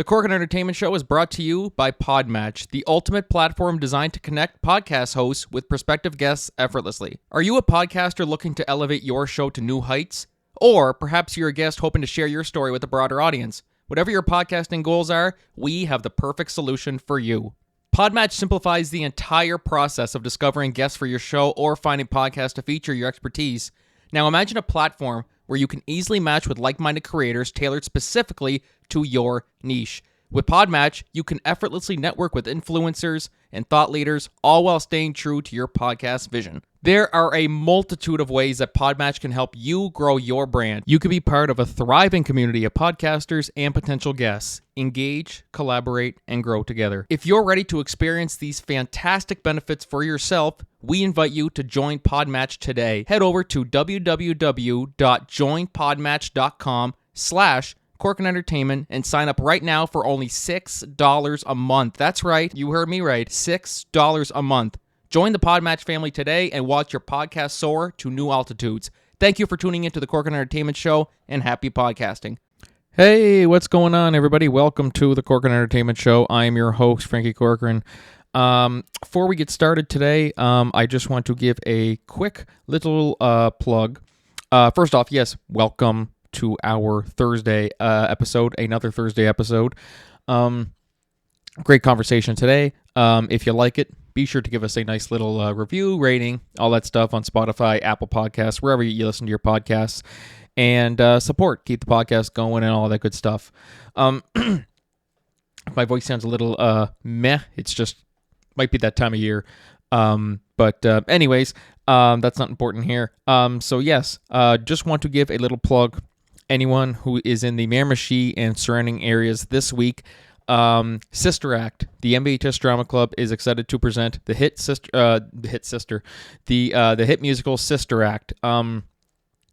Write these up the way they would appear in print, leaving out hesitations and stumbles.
The Corcoran Entertainment Show is brought to you by Podmatch, the ultimate platform designed to connect podcast hosts with prospective guests effortlessly. Are you a podcaster looking to elevate your show to new heights? Or perhaps you're a guest hoping to share your story with a broader audience. Whatever your podcasting goals are, we have the perfect solution for you. Podmatch simplifies the entire process of discovering guests for your show or finding podcasts to feature your expertise. Now imagine a platform where you can easily match with like-minded creators tailored specifically to your niche. With Podmatch, you can effortlessly network with influencers and thought leaders, all while staying true to your podcast vision. There are a multitude of ways that Podmatch can help you grow your brand. You can be part of a thriving community of podcasters and potential guests. Engage, collaborate, and grow together. If you're ready to experience these fantastic benefits for yourself, we invite you to join Podmatch today. Head over to www.joinpodmatch.com/Corcoran Entertainment and sign up right now for only $6 a month. That's right, you heard me right, $6 a month. Join the Podmatch family today and watch your podcast soar to new altitudes. Thank you for tuning into the Corcoran Entertainment Show, and happy podcasting. Hey, what's going on, everybody? Welcome to the Corcoran Entertainment Show. I am your host, Frankie Corcoran. Before we get started today, I just want to give a quick little plug. First off, yes, welcome to our Thursday episode, another Thursday episode. Great conversation today. If you like it, be sure to give us a nice little review, rating, all that stuff on Spotify, Apple Podcasts, wherever you listen to your podcasts, and support. Keep the podcast going and all that good stuff. My voice sounds a little meh. It's just, might be that time of year. But anyways, that's not important here. So yes, just want to give a little plug. Anyone who is in the Miramichi and surrounding areas this week, Sister Act, the MBHS Drama Club is excited to present the hit musical Sister Act.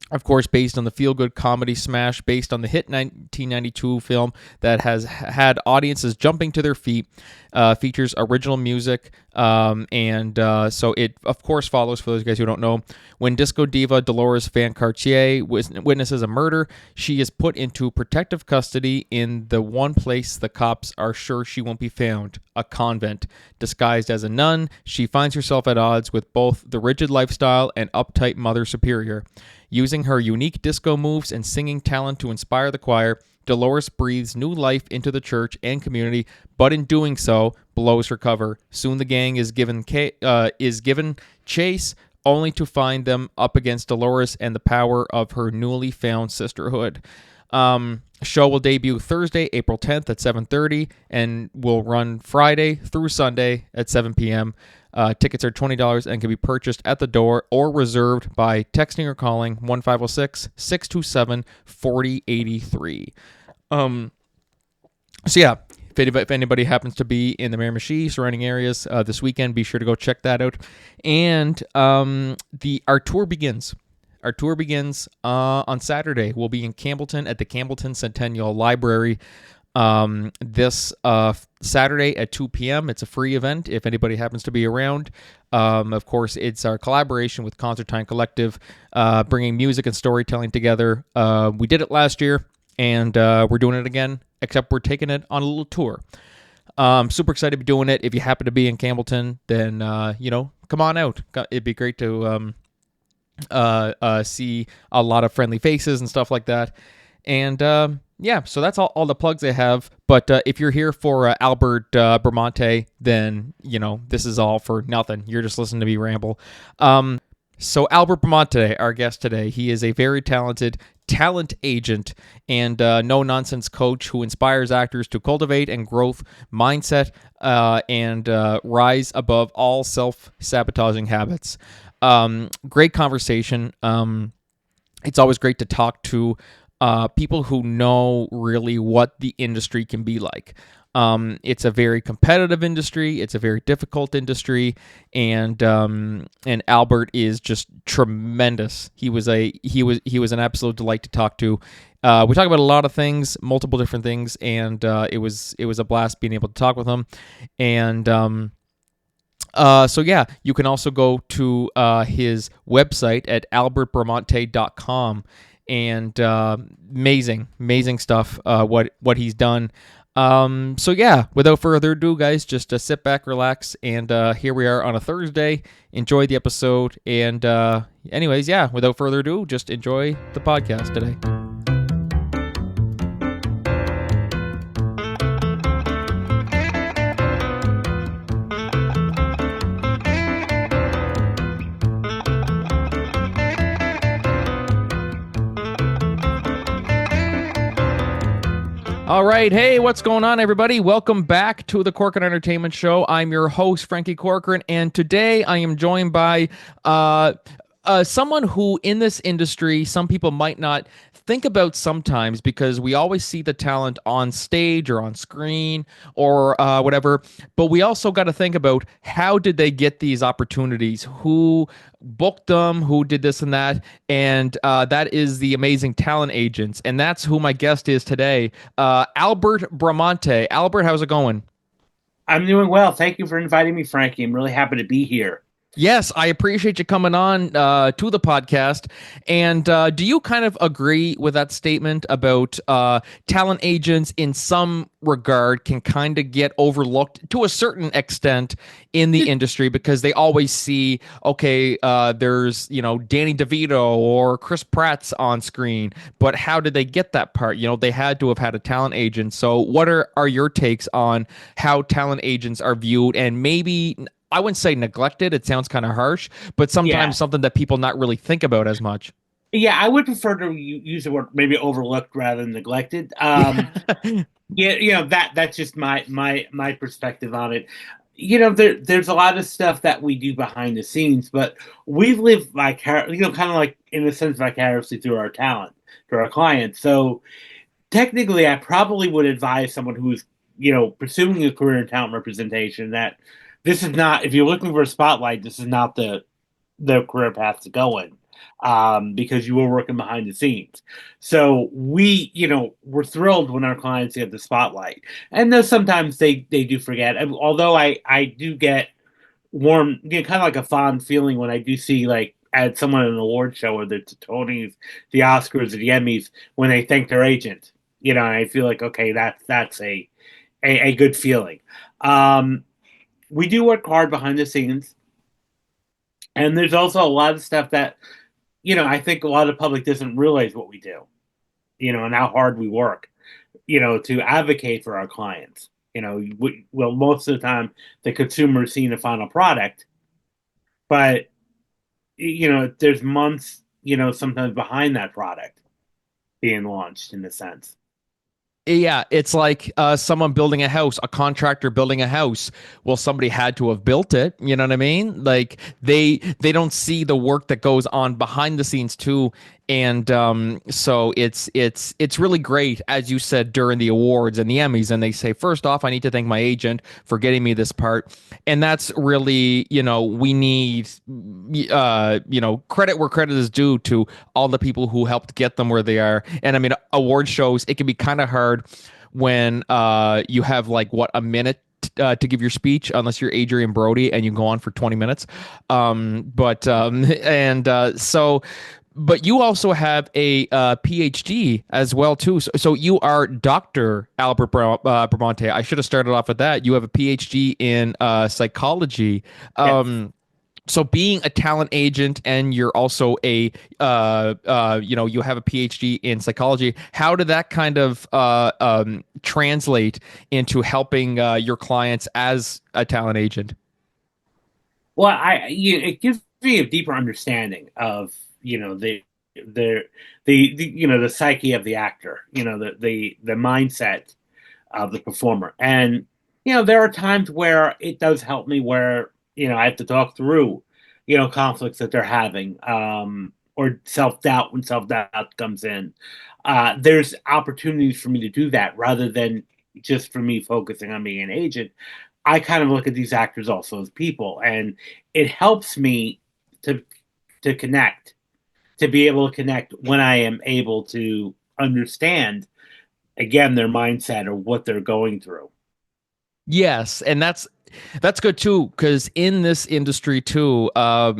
Of course, based on the feel-good comedy smash, based on the hit 1992 film that has had audiences jumping to their feet, features original music, and so it, of course, follows, for those guys who don't know, when disco diva Dolores Van Cartier witnesses a murder, she is put into protective custody in the one place the cops are sure she won't be found, a convent. Disguised as a nun, she finds herself at odds with both the rigid lifestyle and uptight Mother Superior. Using her unique disco moves and singing talent to inspire the choir, Dolores breathes new life into the church and community, but in doing so, blows her cover. Soon the gang is given chase, only to find them up against Dolores and the power of her newly found sisterhood. Show will debut Thursday, April 10th at 7:30, and will run Friday through Sunday at 7 p.m. Tickets are $20 and can be purchased at the door or reserved by texting or calling 1-506-627-4083. So yeah, if anybody happens to be in the Miramichi surrounding areas this weekend, be sure to go check that out. And our tour begins. Our tour begins on Saturday. We'll be in Campbellton at the Campbellton Centennial Library this Saturday at 2 p.m. It's a free event if anybody happens to be around. Of course, it's our collaboration with Concert Time Collective, bringing music and storytelling together. We did it last year, and we're doing it again, except we're taking it on a little tour. Super excited to be doing it. If you happen to be in Campbellton, then, come on out. It'd be great to see a lot of friendly faces and stuff like that. And yeah, so that's all the plugs I have. But if you're here for Albert Bramante, then, this is all for nothing. You're just listening to me ramble. So Albert Bramante, our guest today, he is a very talented talent agent and no-nonsense coach who inspires actors to cultivate and growth mindset and rise above all self-sabotaging habits. Great conversation. It's always great to talk to people who know really what the industry can be like. It's a very competitive industry. It's a very difficult industry, and Albert is just tremendous. He was an absolute delight to talk to. We talk about a lot of things, multiple different things, and it was a blast being able to talk with him. And so yeah, you can also go to his website at albertbramante.com, and amazing stuff. What he's done. So yeah, without further ado, guys, just sit back, relax, and here we are on a Thursday. Enjoy the episode, and anyways, yeah, without further ado, just enjoy the podcast today. All right. Hey, what's going on, everybody? Welcome back to the Corcoran Entertainment Show. I'm your host, Frankie Corcoran, and today I am joined by someone who, in this industry, some people might not think about sometimes because we always see the talent on stage or on screen or whatever, but we also got to think about how did they get these opportunities? Who booked them? Who did this and that? And that is the amazing talent agents, and that's who my guest is today, Albert Bramante. Albert, how's it going? I'm doing well. Thank you for inviting me, Frankie. I'm really happy to be here. Yes, I appreciate you coming on to the podcast. And do you kind of agree with that statement about talent agents in some regard can kind of get overlooked to a certain extent in the industry because they always see, okay, there's, Danny DeVito or Chris Pratt's on screen, but how did they get that part? They had to have had a talent agent. So what are your takes on how talent agents are viewed and maybe I wouldn't say neglected. It sounds kind of harsh, but Yeah. sometimes something that people not really think about as much. Yeah, I would prefer to use the word maybe overlooked rather than neglected. Yeah. Yeah, that's just my perspective on it. There's a lot of stuff that we do behind the scenes, but we live kind of like in a sense vicariously through our talent, through our clients. So technically, I probably would advise someone who's pursuing a career in talent representation that this is not, if you're looking for a spotlight, this is not the career path to go in, because you were working behind the scenes. So we're thrilled when our clients get the spotlight, and though sometimes they do forget. Although I do get warm, kind of like a fond feeling when I do see like at someone at an award show, whether it's the Tonys, the Oscars, or the Emmys, when they thank their agent. And I feel like okay, that's a good feeling. Um, we do work hard behind the scenes, and there's also a lot of stuff that I think a lot of the public doesn't realize what we do, and how hard we work, to advocate for our clients. Well, most of the time the consumer is seeing the final product, but there's months, sometimes behind that product being launched in a sense. Yeah, it's like someone building a house, a contractor building a house. Well, somebody had to have built it. You know what I mean? Like they don't see the work that goes on behind the scenes too. And so it's really great, as you said during the awards and the Emmys, and they say first off, I need to thank my agent for getting me this part, and that's really we need credit where credit is due to all the people who helped get them where they are. And I mean, award shows, it can be kind of hard when you have like what a minute to give your speech, unless you're Adrian Brody and you go on for 20 minutes. But you also have a PhD as well too. So you are Dr. Albert Bramante. I should have started off with that. You have a PhD in psychology. Yes. So being a talent agent and you're also you have a PhD in psychology. How did that kind of translate into helping your clients as a talent agent? Well, it gives me a deeper understanding of the the psyche of the actor, the mindset of the performer, and there are times where it does help me where I have to talk through conflicts that they're having, or self doubt when self doubt comes in. There's opportunities for me to do that rather than just for me focusing on being an agent. I kind of look at these actors also as people, and it helps me to connect, to be able to connect when I am able to understand again their mindset or what they're going through. Yes, and that's good too, because in this industry too,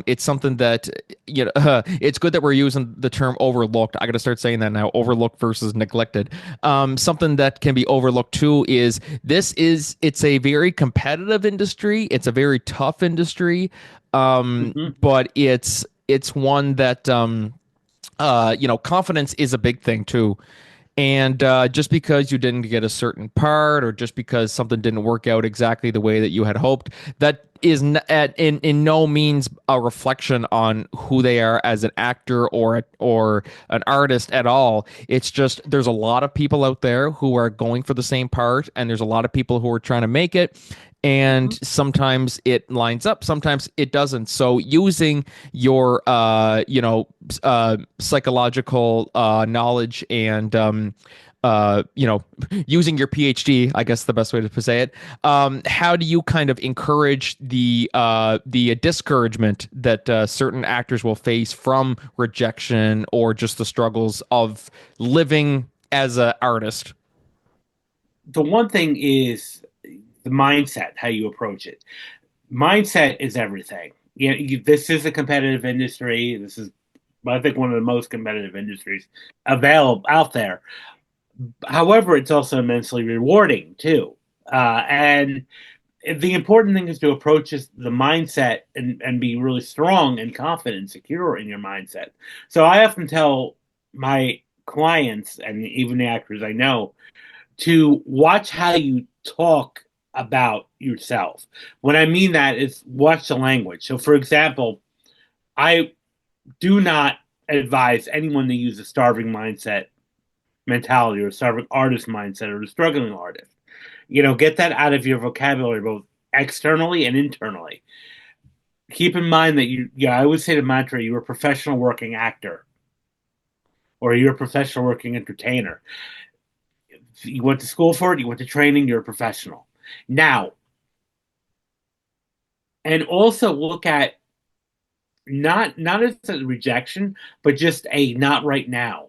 it's something that it's good that we're using the term overlooked. I got to start saying that now. Overlooked versus neglected. Something that can be overlooked too is it's a very competitive industry. It's a very tough industry, Hmm. but it's one that confidence is a big thing too. And just because you didn't get a certain part, or just because something didn't work out exactly the way that you had hoped, that is in no means a reflection on who they are as an actor or an artist at all. It's just there's a lot of people out there who are going for the same part, and there's a lot of people who are trying to make it. And Hmm. sometimes it lines up, sometimes it doesn't. So using your psychological knowledge and using your PhD, I guess the best way to say it. How do you kind of encourage the discouragement that certain actors will face from rejection or just the struggles of living as an artist? The one thing is the mindset, how you approach it. Mindset is everything. This is a competitive industry. This is, I think, one of the most competitive industries available out there. However, it's also immensely rewarding too. And the important thing is to approach the mindset and be really strong and confident and secure in your mindset. So I often tell my clients and even the actors I know to watch how you talk about yourself. What I mean that is watch the language. So, for example, I do not advise anyone to use a starving mindset mentality or a starving artist mindset or a struggling artist. Get that out of your vocabulary, both externally and internally. Keep in mind that I always say the mantra, you're a professional working actor or you're a professional working entertainer. You went to school for it, you went to training, you're a professional. Now, and also look at not as a rejection, but just a not right now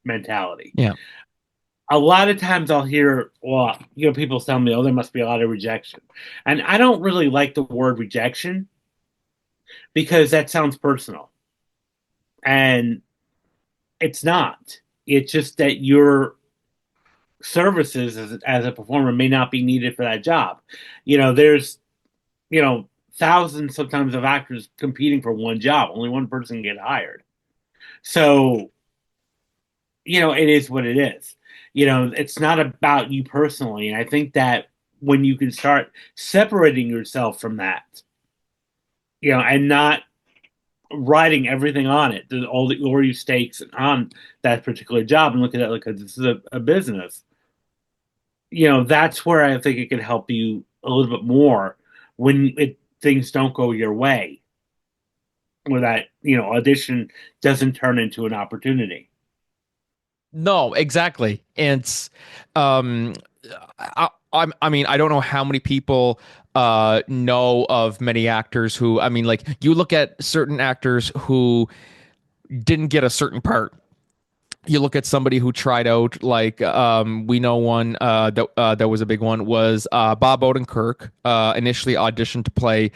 mentality. Yeah. A lot of times I'll hear, well, people tell me, oh, there must be a lot of rejection. And I don't really like the word rejection because that sounds personal. And it's not. It's just that your services as a performer may not be needed for that job. There's, thousands sometimes of actors competing for one job. Only one person can get hired. So, it is what it is. It's not about you personally. And I think that when you can start separating yourself from that, and not writing everything on it, all the glory stakes on that particular job, and look at it like this is a business. That's where I think it can help you a little bit more when things don't go your way, where that audition doesn't turn into an opportunity. No, exactly. And um, I mean, I don't know how many people know of many actors who, I mean, like you look at certain actors who didn't get a certain part. You look at somebody who tried out, like we know one that was a big one was Bob Odenkirk. Initially auditioned to play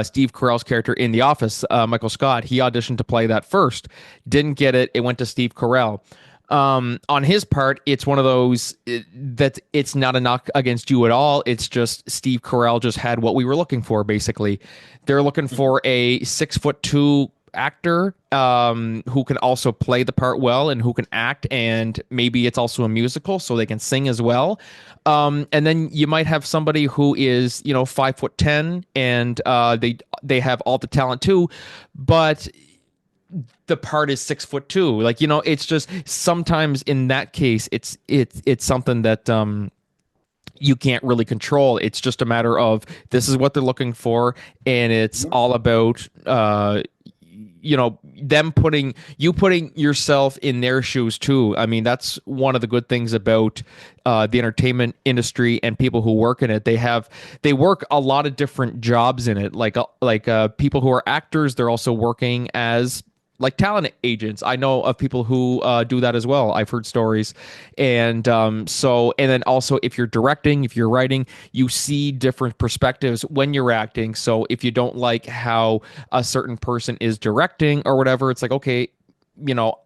Steve Carell's character in The Office, Michael Scott. He auditioned to play that first, didn't get it. It went to Steve Carell. On his part, it's one of those that it's not a knock against you at all. It's just Steve Carell just had what we were looking for. Basically, they're looking for a 6'2" actor who can also play the part well and who can act, and maybe it's also a musical so they can sing as well. And then you might have somebody who is 5'10" and they have all the talent too, but the part is 6'2". Like it's just sometimes in that case it's something that you can't really control. It's just a matter of this is what they're looking for, and it's all about them putting yourself in their shoes too. I mean, that's one of the good things about the entertainment industry and people who work in it. They work a lot of different jobs in it. Like people who are actors, they're also working as like talent agents. I know of people who do that as well. I've heard stories, and and then also if you're directing, if you're writing, you see different perspectives when you're acting. So if you don't like how a certain person is directing or whatever, it's like, okay,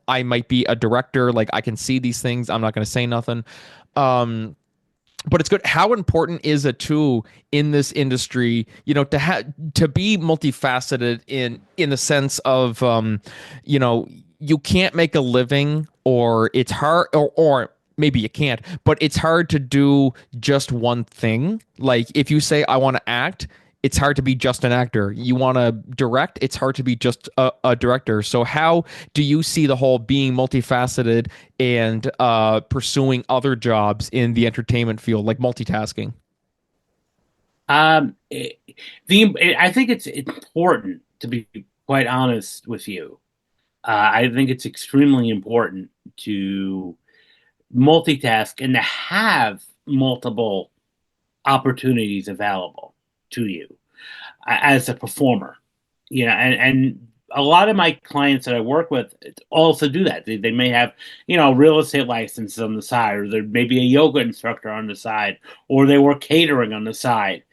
I might be a director. Like I can see these things. I'm not going to say nothing. Um, but it's good. How important is it too in this industry, to be multifaceted in the sense of, you can't make a living, or it's hard, or maybe you can't, but it's hard to do just one thing. Like if you say I want to act, it's hard to be just an actor. You want to direct, it's hard to be just a director. So how do you see the whole being multifaceted and pursuing other jobs in the entertainment field, like multitasking? Um, it, I think it's important, to be quite honest with you. I think it's extremely important to multitask and to have multiple opportunities available to you as a performer. And a lot of my clients that I work with also do that. They may have, real estate licenses on the side, or there may be a yoga instructor on the side, or they work catering on the side.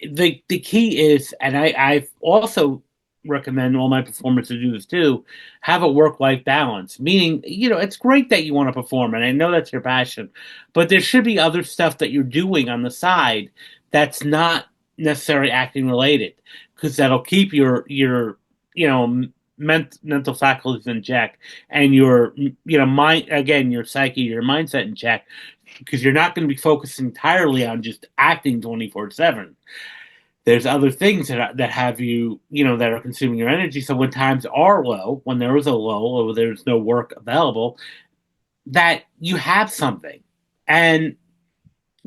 The key is, and I also recommend all my performers to do this too, have a work-life balance. Meaning, it's great that you want to perform, and I know that's your passion, but there should be other stuff that you're doing on the side that's not necessarily acting related, because that'll keep your mental faculties in check, and your mind, again, your psyche, your mindset in check, because you're not going to be focused entirely on just acting 24/7. There's other things that have you, that are consuming your energy. So when times are low, when there is a lull or there's no work available, that you have something. And,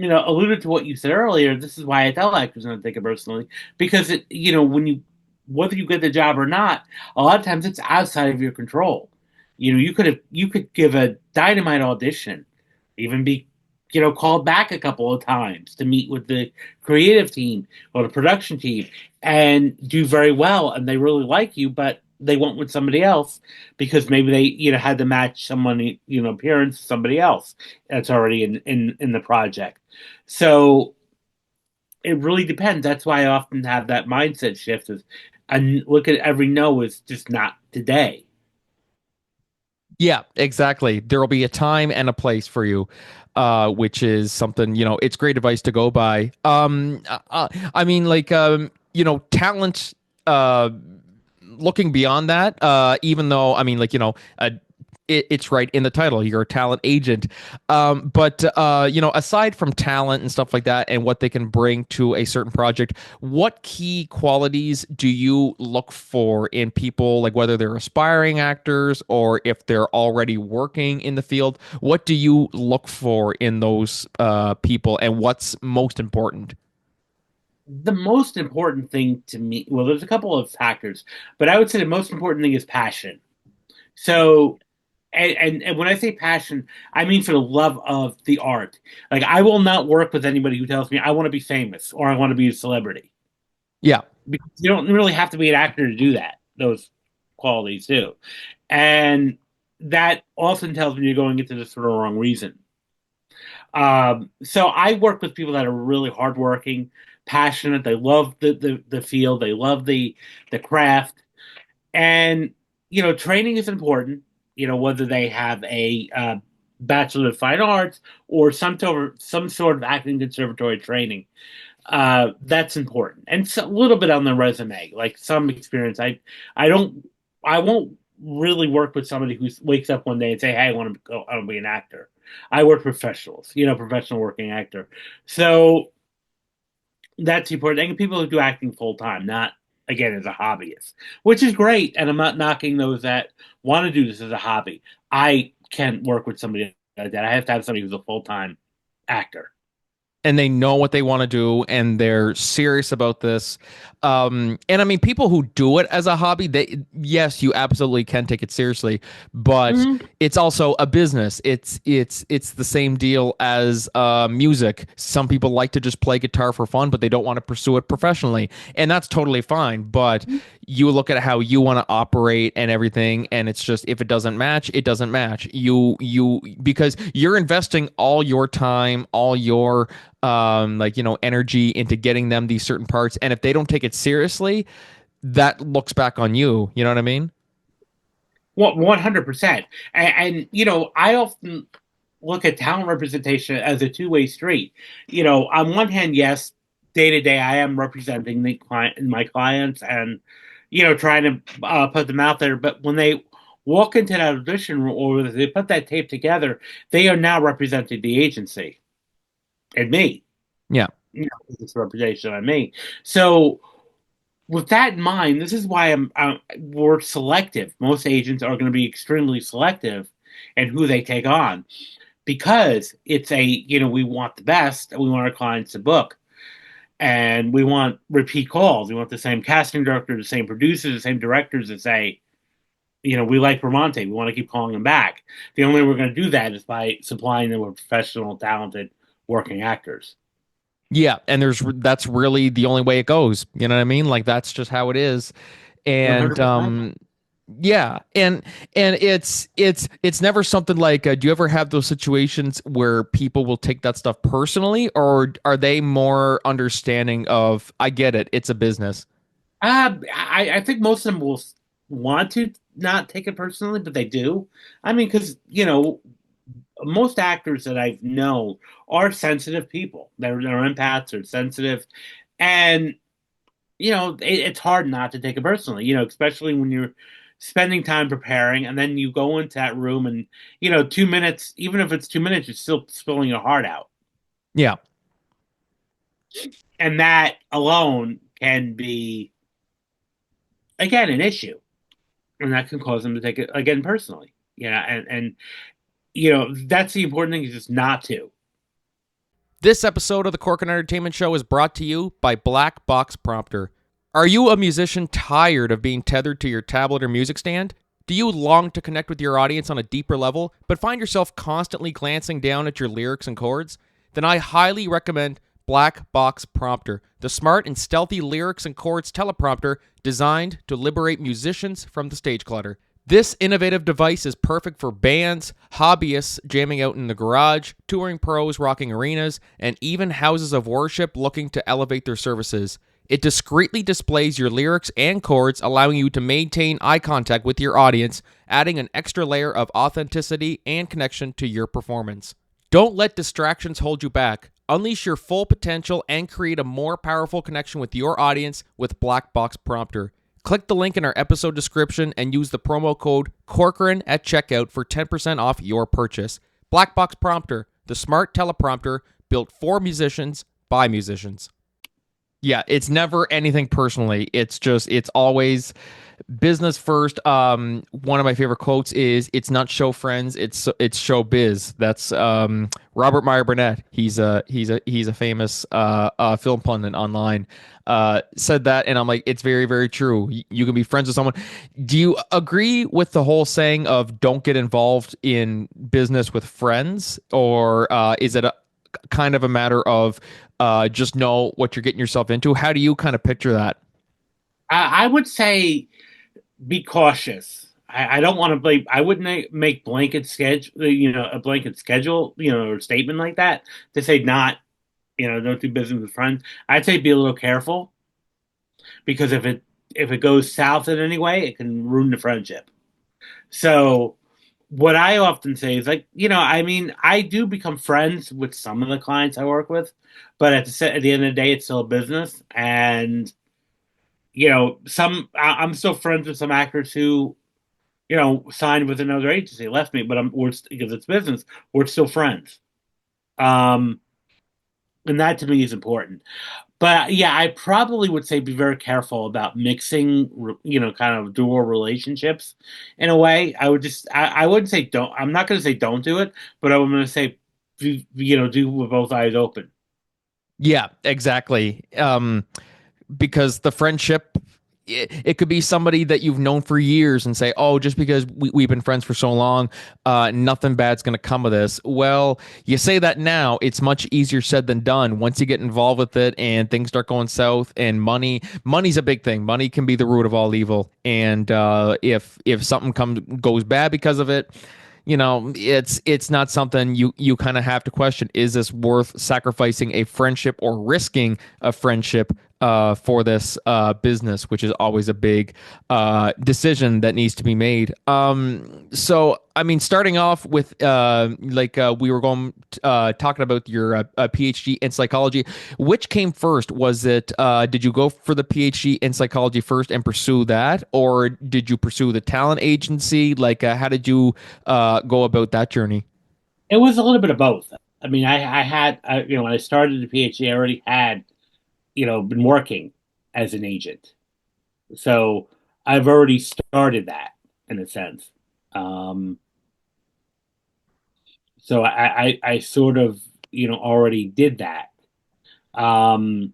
alluded to what you said earlier, this is why I tell actors not to take it personally, because whether you get the job or not, a lot of times it's outside of your control. You could give a dynamite audition, even be called back a couple of times to meet with the creative team or the production team, and do very well, and they really like you, but they went with somebody else because maybe they had to match someone appearance to somebody else that's already in the project. So it really depends. That's why I often have that mindset shift is, and look at every no as just not today. Yeah, exactly. There will be a time and a place for you, which is something, it's great advice to go by. I mean, like, talent, looking beyond that, even though, I mean, like, it's right in the title. You're a talent agent. But aside from talent and stuff like that and what they can bring to a certain project, what key qualities do you look for in people, like whether they're aspiring actors or if they're already working in the field? What do you look for in those people, and what's most important? The most important thing to me, well, there's a couple of factors, but I would say the most important thing is passion. So, and when I say passion, I mean for the love of the art. Like, I will not work with anybody who tells me I want to be famous or I want to be a celebrity, Yeah. because you don't really have to be an actor to do that. Those qualities too, and that often tells me you're going into this for the wrong reason. So I work with people that are really hardworking, passionate. They love the field. They love the craft, and training is important. Whether they have a bachelor of fine arts or some sort of acting conservatory training, that's important, and a little bit on the resume, like some experience. I won't really work with somebody who wakes up one day and say, "Hey, I want to be an actor." I work professionals, professional working actor. So that's important. And people who do acting full time, not again as a hobbyist, which is great. And I'm not knocking those that want to do this as a hobby. I can't work with somebody like that. I have to have somebody who's a full time actor. and they know what they want to do and they're serious about this. And I mean, people who do it as a hobby, yes, you absolutely can take it seriously, but Mhm. it's also a business. It's the same deal as music. Some people like to just play guitar for fun, but they don't want to pursue it professionally, and that's totally fine. But you look at how you want to operate and everything, and it's just, if it doesn't match, it doesn't match. Because you're investing all your time, all your energy into getting them these certain parts, and if they don't take it seriously, that looks back on you. You know what I mean? 100%. And I often look at talent representation as a two-way street. On one hand, yes, day to day, I am representing my clients, and trying to put them out there. But when they walk into that audition room or they put that tape together, they are now representing the agency and me. Yeah. It's representation on me. So with that in mind, this is why we're selective. Most agents are going to be extremely selective in who they take on, because it's we want the best, and we want our clients to book, and we want repeat calls. We want the same casting director, the same producers, the same directors that say, we like Bramante. We want to keep calling him back. The only way we're going to do that is by supplying them with professional, talented working actors. Yeah, and that's really the only way it goes. You know what I mean? Like, that's just how it is. And 100%. yeah, and it's never something like, do you ever have those situations where people will take that stuff personally, or are they more understanding of, I get it, it's a business? I think most of them will want to not take it personally, but they do. I mean, because most actors that I know are sensitive people. They're empaths, they're sensitive, and it's hard not to take it personally. Especially when you're spending time preparing, and then you go into that room, and 2 minutes, even if it's 2 minutes, you're still spilling your heart out, Yeah. and that alone can be, again, an issue, and that can cause them to take it again personally. And that's the important thing, is just not to. This episode of the Corkin Entertainment Show is brought to you by Black Box Prompter. Are you a musician tired of being tethered to your tablet or music stand? Do you long to connect with your audience on a deeper level, but find yourself constantly glancing down at your lyrics and chords? Then I highly recommend Black Box Prompter, the smart and stealthy lyrics and chords teleprompter designed to liberate musicians from the stage clutter. This innovative device is perfect for bands, hobbyists jamming out in the garage, touring pros rocking arenas, and even houses of worship looking to elevate their services. It discreetly displays your lyrics and chords, allowing you to maintain eye contact with your audience, adding an extra layer of authenticity and connection to your performance. Don't let distractions hold you back. Unleash your full potential and create a more powerful connection with your audience with Black Box Prompter. Click the link in our episode description and use the promo code Corcoran at checkout for 10% off your purchase. Black Box Prompter, the smart teleprompter built for musicians by musicians. Yeah, it's never anything personally. It's always business first. One of my favorite quotes is, "It's not show friends, it's show biz." That's Robert Meyer Burnett. He's a famous film pundit online. Said that, and I'm like, it's very, very true. You can be friends with someone. Do you agree with the whole saying of don't get involved in business with friends, or is it kind of a matter of just know what you're getting yourself into? How do you kind of picture that? I would say be cautious. I don't want to blame. I wouldn't make blanket schedule, a blanket schedule, or statement like that to say not, don't do business with friends. I'd say be a little careful, because if it goes south in any way, it can ruin the friendship. So what I often say is, like, I mean, I do become friends with some of the clients I work with, but at the end of the day, it's still a business, and I'm still friends with some actors who signed with another agency, left me, but because it's business, we're still friends. Um, and that to me is important. But yeah, I probably would say be very careful about mixing, kind of dual relationships in a way. I wouldn't say don't. I'm not going to say don't do it, but I'm going to say, do with both eyes open. Yeah, exactly. Because the friendship, it could be somebody that you've known for years and say, oh, just because we've been friends for so long, nothing bad's going to come of this. Well, you say that now, it's much easier said than done. Once you get involved with it and things start going south, and money's a big thing. Money can be the root of all evil. And if something goes bad because of it, it's not something you kind of have to question. Is this worth sacrificing a friendship or risking a friendship for this business, which is always a big decision that needs to be made. So I mean, starting off with we were going talking about your PhD in psychology. Which came first? Was it did you go for the PhD in psychology first and pursue that, or did you pursue the talent agency? How did you go about that journey? It was a little bit of both. I mean, I had, when I started the PhD, I already had, been working as an agent. So I've already started that in a sense. Um, so I sort of, already did that. Um,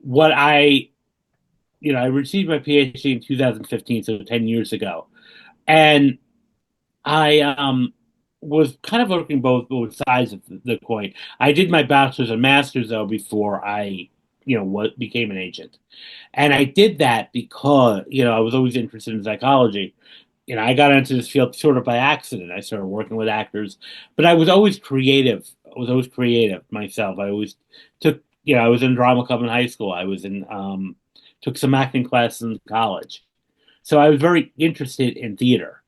what I received my PhD in 2015, so 10 years ago. And I was kind of working both sides of the coin. I did my bachelor's and master's though before I, what became an agent, and I did that because I was always interested in psychology. I got into this field sort of by accident. I started working with actors, but I was always creative. I was always creative myself. I always took, I was in drama club in high school. I was in took some acting classes in college. So I was very interested in theater,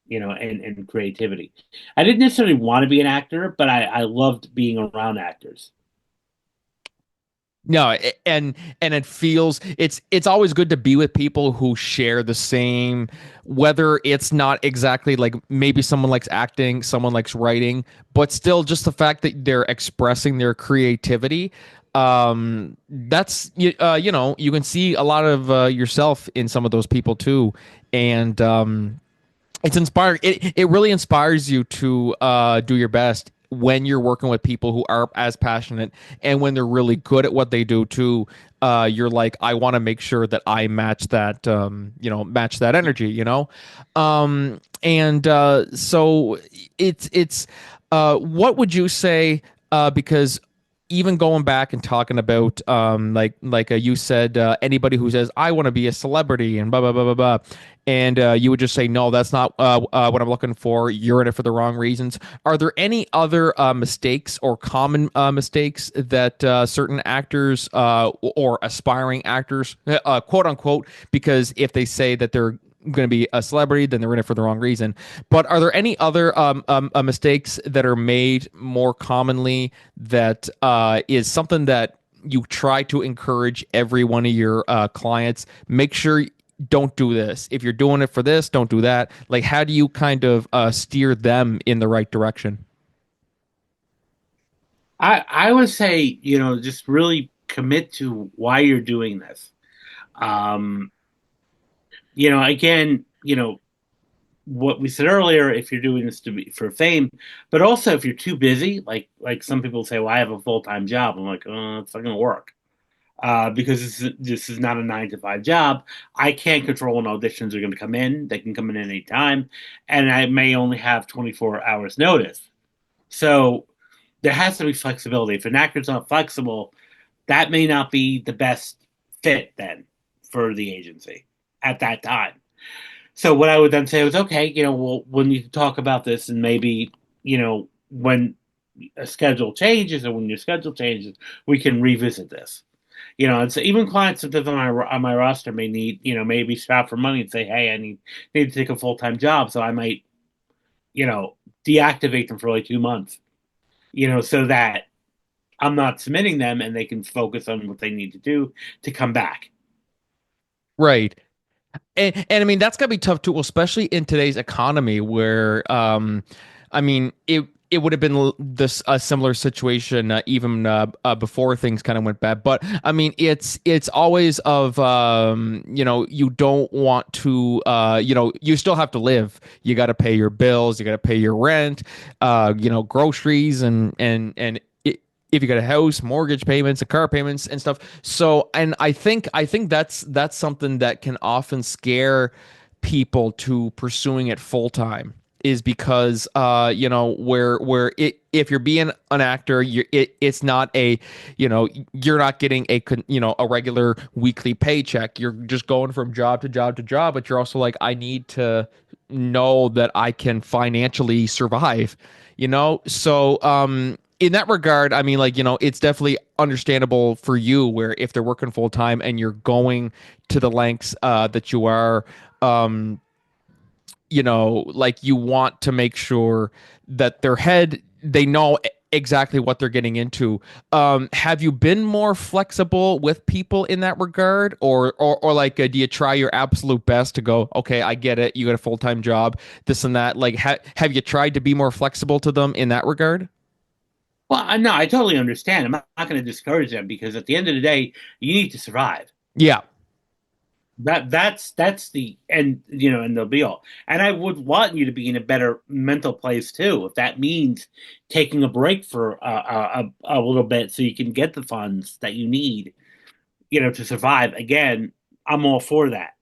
and creativity. I didn't necessarily want to be an actor, but I loved being around actors. No, and it feels it's always good to be with people who share the same, whether it's not exactly like maybe someone likes acting, someone likes writing, but still just the fact that they're expressing their creativity. You can see a lot of yourself in some of those people too, and it's inspiring. It really inspires you to do your best when you're working with people who are as passionate, and when they're really good at what they do too. You're like, I want to make sure that I match that, match that energy, and so it's what would you say? Because even going back and talking about you said, anybody who says I want to be a celebrity and blah blah blah blah blah, and you would just say no, that's not what I'm looking for. You're in it for the wrong reasons. Are there any other mistakes or common mistakes that certain actors or aspiring actors, quote unquote, because if they say that they're going to be a celebrity, then they're in it for the wrong reason. But are there any other mistakes that are made more commonly that is something that you try to encourage every one of your clients? Make sure don't do this. If you're doing it for this, don't do that. Like, how do you kind of steer them in the right direction? I would say, just really commit to why you're doing this. Um, again, what we said earlier, if you're doing this to be for fame, but also if you're too busy, like some people say, well, I have a full-time job. I'm like, oh, it's not gonna work. Because this is not a 9 to 5 job. I can't control when auditions are going to come in. They can come in any time, and I may only have 24 hours notice. So there has to be flexibility. If an actor's not flexible, that may not be the best fit then for the agency at that time. So what I would then say was, okay, we'll need to talk about this, and maybe, when a schedule changes or when your schedule changes, we can revisit this. And so even clients that on my roster may need, maybe stop for money and say, hey, I need to take a full time job, so I might, you know, deactivate them for like 2 months, so that I'm not submitting them and they can focus on what they need to do to come back. Right. And I mean that's gotta be tough too, especially in today's economy where I mean it would have been this a similar situation even before things kind of went bad. But I mean it's always of you don't want to you still have to live. You got to pay your bills, you got to pay your rent, groceries and if you got a house, mortgage payments, and car payments and stuff. So, and I think that's something that can often scare people to pursuing it full time is because where if you're being an actor, it's not a, you're not getting a regular weekly paycheck. You're just going from job to job to job, but you're also like, I need to know that I can financially survive, so in that regard, I mean, like, it's definitely understandable for you where if they're working full time and you're going to the lengths that you are, um, like you want to make sure that they know exactly what they're getting into. Have you been more flexible with people in that regard, or like, do you try your absolute best to go, okay, I get it, you got a full time job, this and that? Like, have you tried to be more flexible to them in that regard? Well, no, I totally understand. I'm not going to discourage them because at the end of the day, you need to survive. Yeah. That's the and they'll be all. And I would want you to be in a better mental place too, if that means taking a break for a little bit so you can get the funds that you need, to survive. Again, I'm all for that.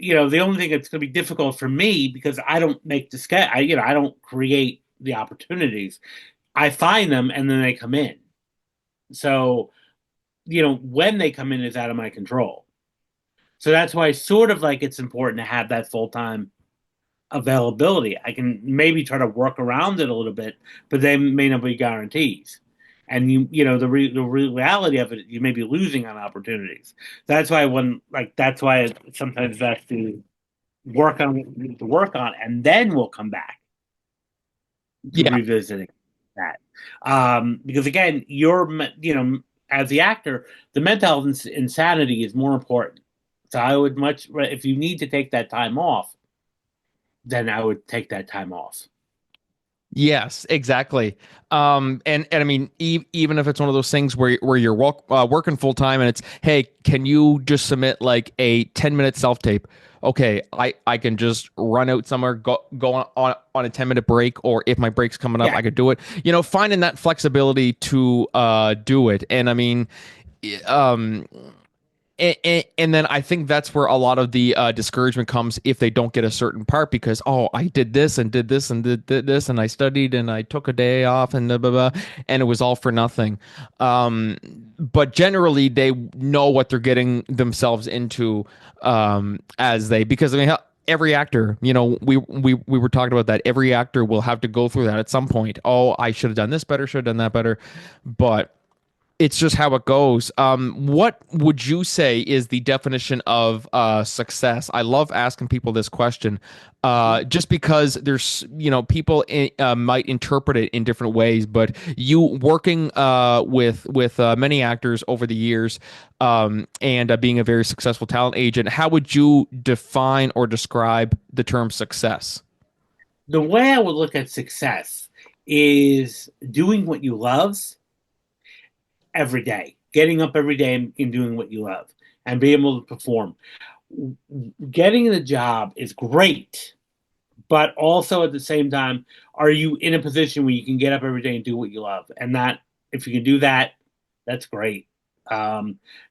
The only thing that's going to be difficult for me because I don't make the schedule. I don't create the opportunities. I find them and then they come in. So, when they come in is out of my control. So that's why sort of like it's important to have that full-time availability. I can maybe try to work around it a little bit, but they may not be guarantees. And the reality of it, you may be losing on opportunities. That's why that's why it's sometimes best to work on what you need to work on, and then we'll come back to Yeah. revisiting that. Because again, as the actor, the mental health insanity is more important. So I would if you need to take that time off, then I would take that time off. Yes, exactly. And I mean, even if it's one of those things where you're working full time and it's, hey, can you just submit like a 10-minute self tape? Okay, I can just run out somewhere, go on a 10-minute break, or if my break's coming up, Yeah. I could do it. Finding that flexibility to do it, and I mean, um, and then I think that's where a lot of the discouragement comes if they don't get a certain part because, oh, I did this and did this and did this and I studied and I took a day off and blah, blah, blah, and it was all for nothing. But generally they know what they're getting themselves into, because I mean, every actor, we were talking about that. Every actor will have to go through that at some point. Oh, I should have done this better, should have done that better, but it's just how it goes. What would you say is the definition of success? I love asking people this question, just because there's, people might interpret it in different ways. But you working with many actors over the years, and being a very successful talent agent, how would you define or describe the term success? The way I would look at success is doing what you love every day, getting up every day and doing what you love and being able to perform. Getting the job is great, but also at the same time, are you in a position where you can get up every day and do what you love? And that, if you can do that, that's great.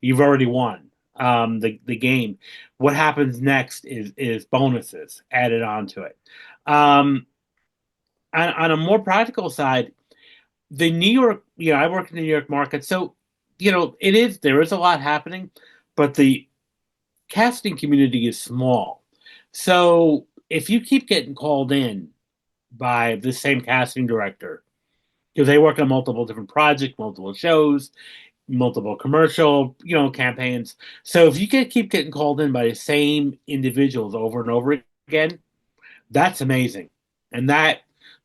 You've already won the game. What happens next is bonuses added onto it. On a more practical side, the New York, I work in the New York market, so there is a lot happening, but the casting community is small. So if you keep getting called in by the same casting director, because they work on multiple different projects, multiple shows, multiple commercial, campaigns. So if you keep getting called in by the same individuals over and over again, that's amazing. And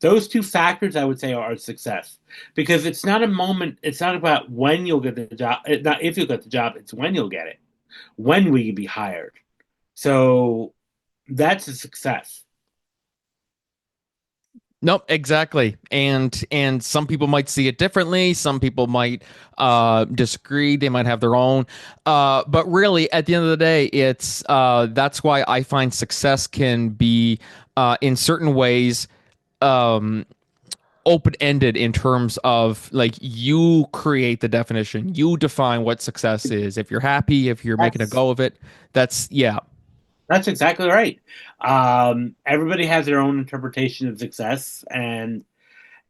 those two factors I would say are a success because it's not a moment. It's not about when you'll get the job. Not if you'll get the job. It's when you'll get it. When will you be hired? So that's a success. Nope, exactly. And some people might see it differently. Some people might disagree. They might have their own. But really, at the end of the day, it's that's why I find success can be in certain ways. Um, open-ended in terms of like you create the definition, you define what success is. If you're happy, if you're making a That's go of it, that's yeah. that's exactly right. Everybody has their own interpretation of success, and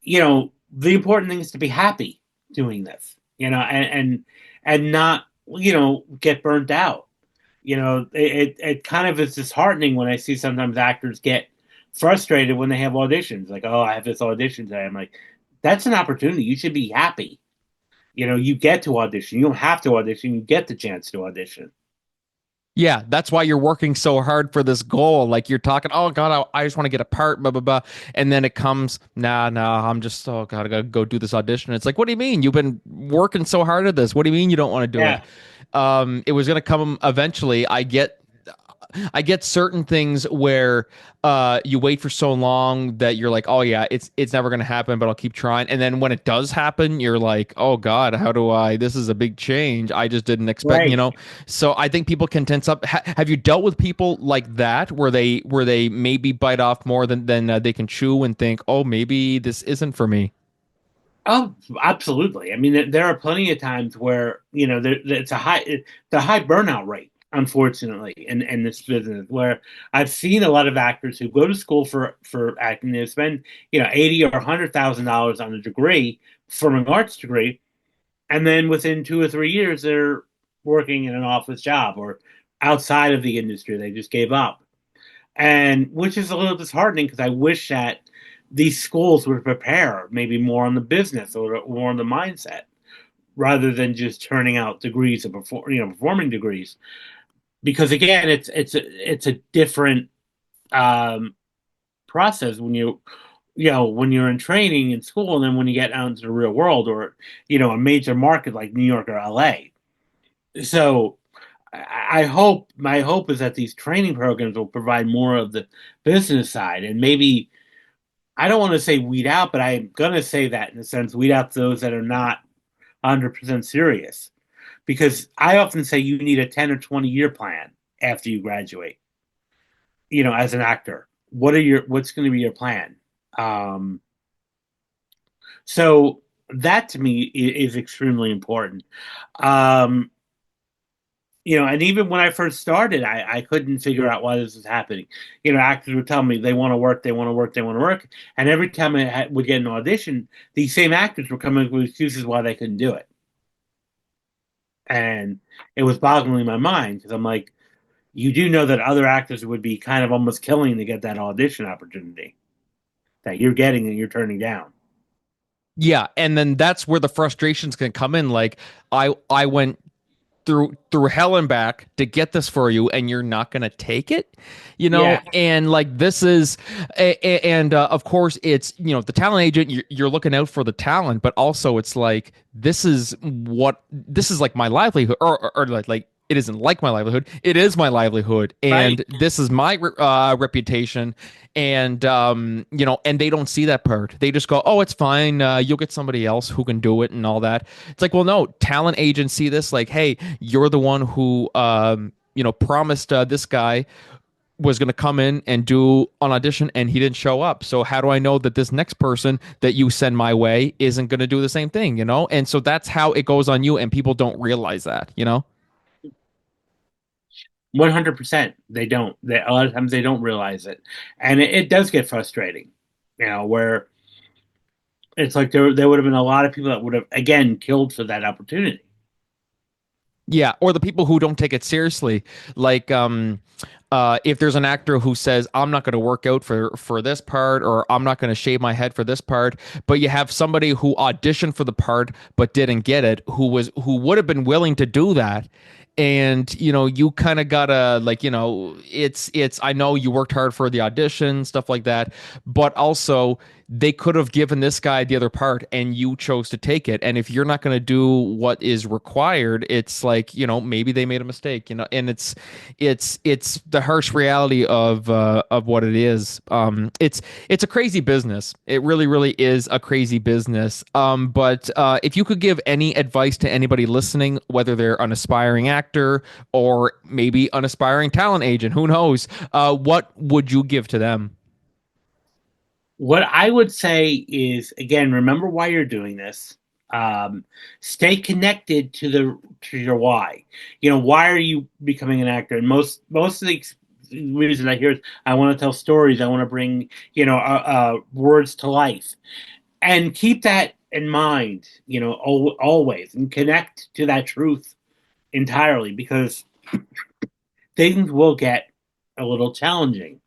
the important thing is to be happy doing this. And not get burnt out. It kind of is disheartening when I see sometimes actors get frustrated when they have auditions. Like, oh, I have this audition today. I'm like, that's an opportunity. You should be happy. You get to audition. You don't have to audition. You get the chance to audition. Yeah, that's why you're working so hard for this goal. Like you're talking, oh God, I just want to get a part, blah blah blah, and then it comes, nah, I'm just, oh God, I gotta go do this audition. It's like, what do you mean? You've been working so hard at this. What do you mean you don't want to do it? Yeah, It was gonna come eventually. I get certain things where you wait for so long that you're like, oh yeah, it's never gonna happen, but I'll keep trying. And then when it does happen, you're like, oh God, how do I? This is a big change. I just didn't expect, right. So I think people can tense up. Have you dealt with people like that where they maybe bite off more than they can chew and think, oh, maybe this isn't for me? Oh, absolutely. I mean, there are plenty of times where it's the high burnout rate, unfortunately, in this business. Where I've seen a lot of actors who go to school for acting, they spend $80,000 or $100,000 on a degree, performing arts degree, and then within 2 or 3 years, they're working in an office job or outside of the industry. They just gave up, and which is a little disheartening because I wish that these schools would prepare maybe more on the business or more on the mindset rather than just turning out degrees of performing degrees. Because again, it's a different um, process when you're in training in school and then when you get out into the real world or a major market like New York or LA. So I hope my hope is that these training programs will provide more of the business side and maybe I don't want to say weed out, but I'm going to say that in a sense, weed out those that are not 100% serious. Because I often say you need a 10 or 20-year plan after you graduate, as an actor. What's going to be your plan? Um, so that to me is extremely important. Um, and even when I first started, I couldn't figure out why this was happening. Actors would tell me they want to work, they want to work, they want to work. And every time would get an audition, these same actors were coming up with excuses why they couldn't do it. And it was boggling my mind because I'm like, you do know that other actors would be kind of almost killing to get that audition opportunity that you're getting and you're turning down. Yeah, and then that's where the frustrations can come in. Like I went through hell and back to get this for you and you're not going to take it, Yeah, and like this is and of course it's the talent agent, you're looking out for the talent, but also it's like this is like my livelihood, or like it isn't like my livelihood, it is my livelihood, right. and this is my reputation, and and they don't see that part. They just go, oh, it's fine, you'll get somebody else who can do it and all that. It's like, well, no, talent agents see this like, hey, you're the one who promised this guy was going to come in and do an audition and he didn't show up. So how do I know that this next person that you send my way isn't going to do the same thing, And so that's how it goes on you, and people don't realize that. 100%. They don't. A lot of times they don't realize it. And it does get frustrating, where it's like there would have been a lot of people that would have, again, killed for that opportunity. Yeah, or the people who don't take it seriously. Like if there's an actor who says, I'm not going to work out for this part, or I'm not going to shave my head for this part, but you have somebody who auditioned for the part but didn't get it, who would have been willing to do that, and you kind of gotta, like, it's I know you worked hard for the audition, stuff like that, but also they could have given this guy the other part and you chose to take it. And if you're not going to do what is required, it's like, maybe they made a mistake, and it's the harsh reality of what it is. It's a crazy business. It really, really is a crazy business. But if you could give any advice to anybody listening, whether they're an aspiring actor or maybe an aspiring talent agent, who knows, what would you give to them? What I would say is, again, remember why you're doing this. Um, Stay connected to your why. Why are you becoming an actor? And most of the reason I hear is I want to tell stories. I want to bring words to life, and keep that in mind. Always, and connect to that truth entirely, because things will get a little challenging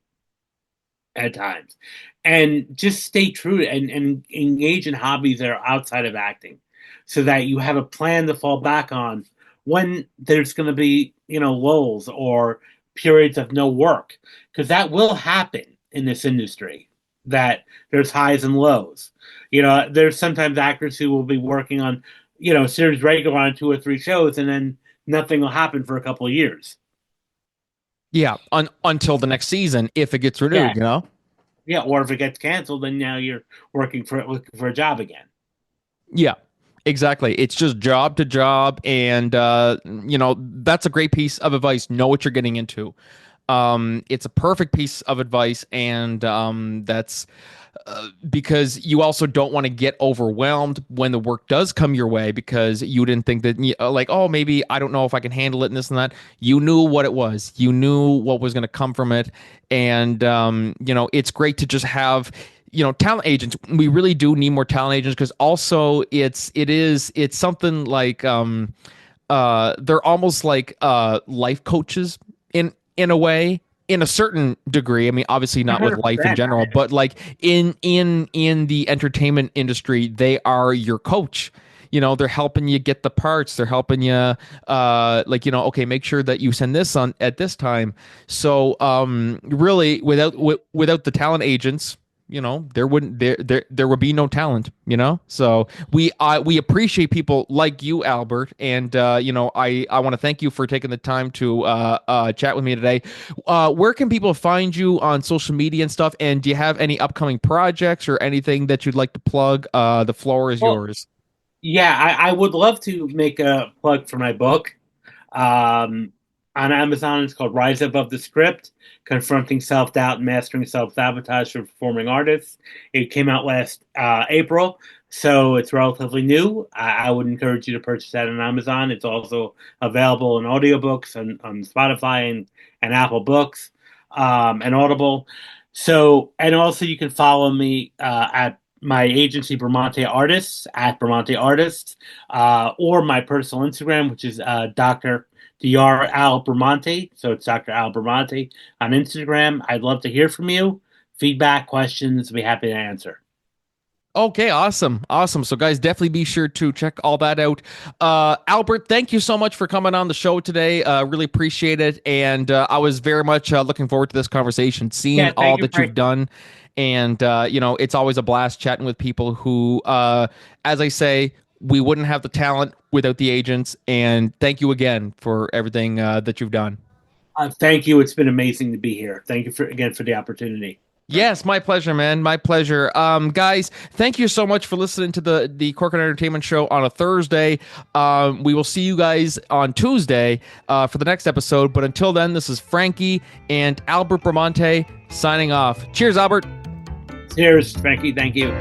at times. And just stay true, and engage in hobbies that are outside of acting, so that you have a plan to fall back on when there's going to be, lulls or periods of no work, because that will happen in this industry, that there's highs and lows. There's sometimes actors who will be working on, series regular on 2 or 3 shows, and then nothing will happen for a couple of years. Yeah, until the next season, if it gets Yeah. renewed, you know? Yeah, or if it gets canceled, then now you're looking for a job again. Yeah, exactly. It's just job to job. And, that's a great piece of advice. Know what you're getting into. It's a perfect piece of advice. And that's because you also don't want to get overwhelmed when the work does come your way, because you didn't think that, like, oh, maybe I don't know if I can handle it and this and that. You knew what it was. You knew what was going to come from it. And, it's great to just have, talent agents. We really do need more talent agents, because also it's something like, they're almost like life coaches in a way, in a certain degree. I mean, obviously not with life in 100%. general, but like in the entertainment industry, they are your coach. They're helping you get the parts. They're helping you, okay, make sure that you send this on at this time. So, really, without the talent agents, there would be no talent. So we appreciate people like you, Albert, and I want to thank you for taking the time to chat with me today. Where can people find you on social media and stuff? And do you have any upcoming projects or anything that you'd like to plug? The floor is Well, yours. yeah, I would love to make a plug for my book. Um, on Amazon, it's called Rise Above the Script: Confronting Self-Doubt and Mastering Self-Sabotage for Performing Artists. It came out last April, so it's relatively new. I would encourage you to purchase that on Amazon. It's also available in audiobooks on Spotify and Apple Books, and Audible. So, and also you can follow me at my agency, Bramante Artists, at Bramante Artists, or my personal Instagram, which is Dr. Al Bramante. So it's Dr. Al Bramante on Instagram. I'd love to hear from you. Feedback, questions, I'd be happy to answer. Okay, awesome. So, guys, definitely be sure to check all that out. Albert, thank you so much for coming on the show today. Really appreciate it, and I was very much looking forward to this conversation, seeing Yeah, thank all you, that Frank. you've done. And it's always a blast chatting with people who, as I say, we wouldn't have the talent without the agents. And thank you again for everything that you've done. Thank you. It's been amazing to be here. Thank you again for the opportunity. Yes, my pleasure, man. My pleasure. Guys, thank you so much for listening to the Corcoran Entertainment Show on a Thursday. We will see you guys on Tuesday for the next episode. But until then, this is Frankie and Albert Bramante signing off. Cheers, Albert. Cheers, Frankie. Thank you.